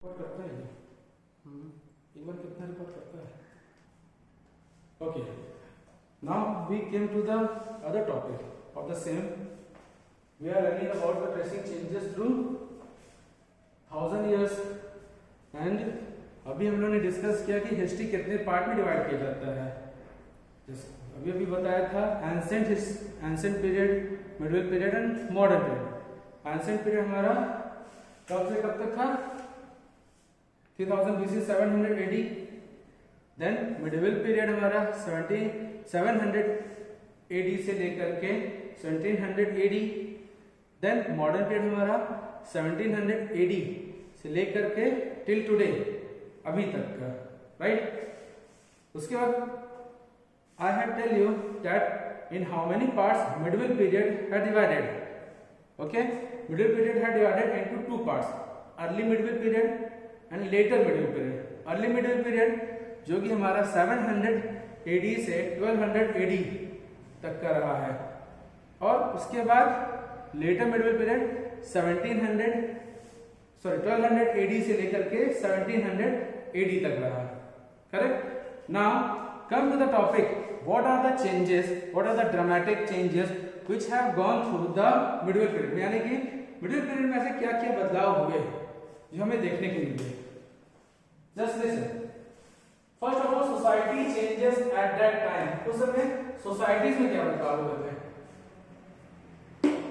Record करता है ये एक बार कितना रिकॉर्ड करता है। Okay, now we came to the other topic of the same. We are learning about the tracing changes through 1000 years and अभी हम लोगों ने डिस्कस किया कि हिस्ट्री कितने पार्ट में डिवाइड किया जाता है। अभी अभी बताया था ancient period, medieval period and modern period. Ancient period हमारा कब से कब तक था? 3000 BC 700 AD। Then medieval period हमारा 700 AD से लेकर के 1700 AD। देन मॉडर्न पीरियड हमारा 1700 AD से लेकर के टिल टुडे, अभी तक का, राइट। उसके बाद I had tell you that in how many parts medieval period had divided. Okay, medieval period had divided into two parts: early medieval period and later medieval period. Early medieval period जो कि हमारा 700 AD से 1200 AD तक का रहा है, और उसके बाद later medieval period 1200 AD से लेकर के 1700 AD तक रहा। Correct. Now come to the topic. What are the changes? What are the dramatic changes which have gone through the medieval period? यानी कि medieval period में ऐसे क्या क्या बदलाव हुए जो हमें देखने को मिले। Just listen. First of all, society changes at that time. उस समय societies में क्या बदलाव हुए थे?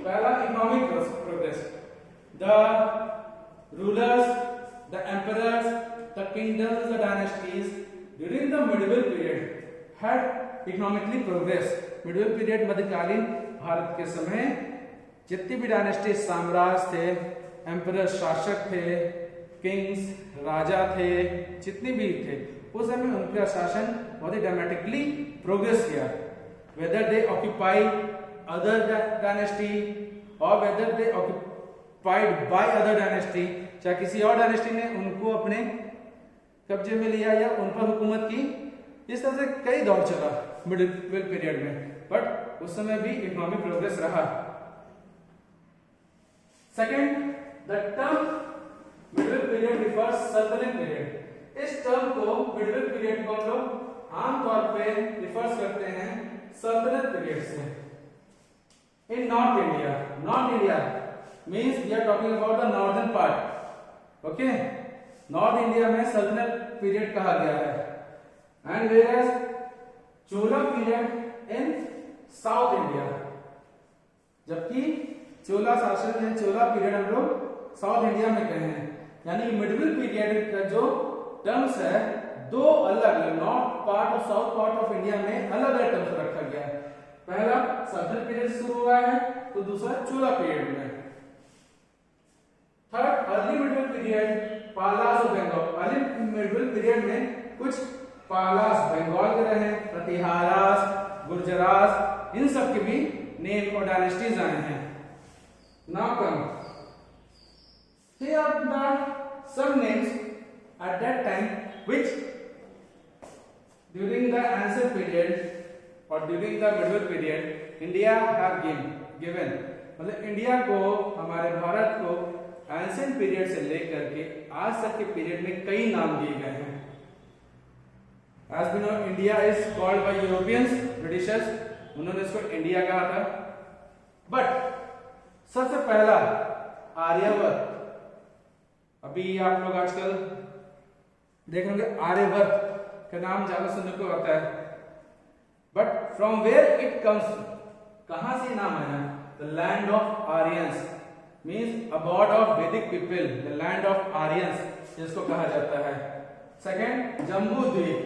पहला, economic progress. The rulers, the emperors, the kingdoms, the dynasties during the medieval period had economically progress. Medieval period मध्यकालीन भारत के समय जितनी भी डायनेस्टी, साम्राज्य थे, एम्परर शासक थे, किंग्स राजा थे, जितने भी थे उस समय उनका शासन बहुत ही ड्रामेटिकली प्रोग्रेस किया। Whether they occupy other dynasty और whether they occupied by other dynasty, चाहे किसी और डायनेस्टी ने उनको अपने कब्जे में लिया या उन पर हुकूमत की, इस तरह से कई दौर चला मिडिवल पीरियड में, बट उस समय भी इकोनॉमिक प्रोग्रेस रहा। Second, the term medieval period refers सल्तनत पीरियड। इस टर्म को मिडिवल पीरियड को हम लोग आमतौर पे रिफर्स करते हैं सल्तनत पीरियड से। In north India means we are talking about the northern part. Okay, north India में सल्तनत पीरियड कहा गया है, and whereas Chola period in south India, जबकि चोला शासन में चोला पीरियड हम लोग साउथ इंडिया में कहे हैं। यानी मिडिवल पीरियड का जो टर्म्स है दो अलग, नॉर्थ पार्ट और साउथ पार्ट ऑफ इंडिया में अलग अलग टर्म्स रखा गया है। पहला सदर्न पीरियड शुरू हुआ है तो दूसरा चोला पीरियड में। Third, early medieval period Palas of Bengal. Early medieval period में कुछ पालास बंगाल के रहे, प्रतिहारास, गुर्जरास, इन सब के भी नेम और डायनेस्टीज आए हैं। Now come, here are the some names at that time which during the ancient period or during the medieval period India have given, मतलब इंडिया को, हमारे भारत को एंशिएंट पीरियड से लेकर के आज तक के पीरियड में कई नाम दिए गए हैं। As we know, India is called by Europeans, Britishers, उन्होंने इसको इंडिया कहा था। बट सबसे पहला आर्यवर्त, अभी आप लोग आजकल देख रहे आर्यवर्त का नाम ज्यादा सुनने को आता है, but from where it comes, कहां से नाम आया? The land of Aryans means abode of Vedic people, the land of Aryans जिसको कहा जाता है। सेकेंड, जम्बू द्वीप।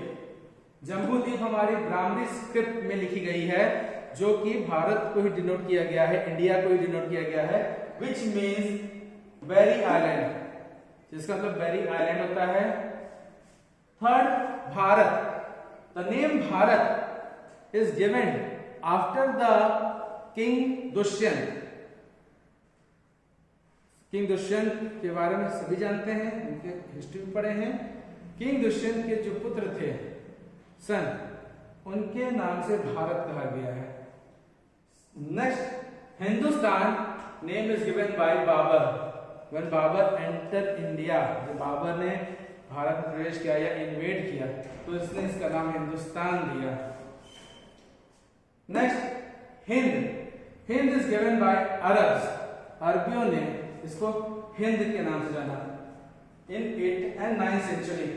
जम्बू द्वीप हमारी ब्राह्मणी स्क्रिप्ट में लिखी गई है, जो कि भारत को ही डिनोट किया गया है, इंडिया को ही डिनोट किया गया है, विच मीन्स बेरी आइलैंड, जिसका मतलब बेरी आइलैंड होता है। Third, Bharat. The name Bharat is given after the king Dushyant. King Dushyant के बारे में सभी जानते हैं, उनके हिस्ट्री में पढ़े हैं। किंग दुष्यंत के जो पुत्र थे सन, उनके नाम से भारत कहा गया है। Next, Hindustan name is given by Babar. When Babar enter India, जब बाबर ने भारत में प्रवेश किया या इन्वेड किया तो इसने इसका नाम हिंदुस्तान दिया। Next Hind, Hind is given by Arabs, अरबियों ने इसको हिंद के नाम से जाना इन 8th and 9th सेंचुरी,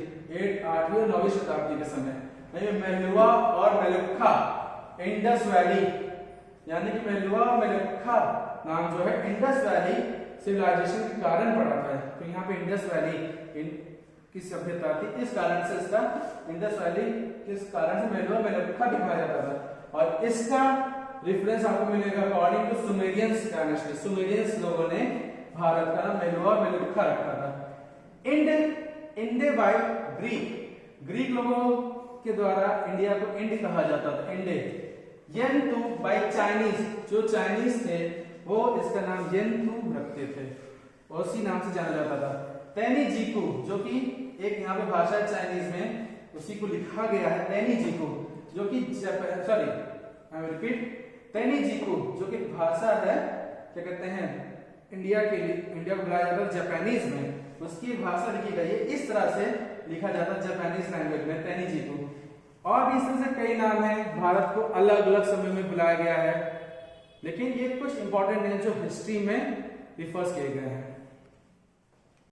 8वीं और 9वीं शताब्दी के समय। मेलुआ और मेलुक्खा इंडस वैली, यानी कि मेलुआ और मेलुक्खा नाम जो है इंडस वैली सिविलाइजेशन के कारण पड़ा था। तो यहाँ पे इंडस वैली की सभ्यता थी, इस कारण से इसका इंडस वैली, किस कारण से मेलुआ मेलुक्खा भी कहा जाता था। और इसका रेफरेंस आपको मिलेगा according to Sumerians dynasty, Sumerians लोगों ने भारत का नाम मेलुआ और मेलुक्खा रखा था। इंडे बाय ग्रीक, ग्रीक लोगों के द्वारा इंडिया को इंड कहा जाता था, इंडे। येनतु बाय चाइनीज, जो चाइनीज थे वो इसका नाम येनतु रखते थे और उसी नाम से जाना जाता था। तेनीजीकू, जो कि एक यहाँ पे भाषा है चाइनीज में, उसी को लिखा गया है तेनीजीकू, जो कि सॉरी आई विल रिपीट, तेनीजीकू जो कि भाषा है, क्या कहते हैं, इंडिया के लिए, इंडिया को बुलाया जाता है जापानीज में, उसकी भाषा लिखी गई है, इस तरह से लिखा जाता है जापानीज लैंग्वेज में, तेनीजीकू। और भी इस तरह से कई नाम है, भारत को अलग अलग समय में बुलाया गया है, लेकिन ये कुछ इंपॉर्टेंट है जो हिस्ट्री में रिफर्स किए गए हैं।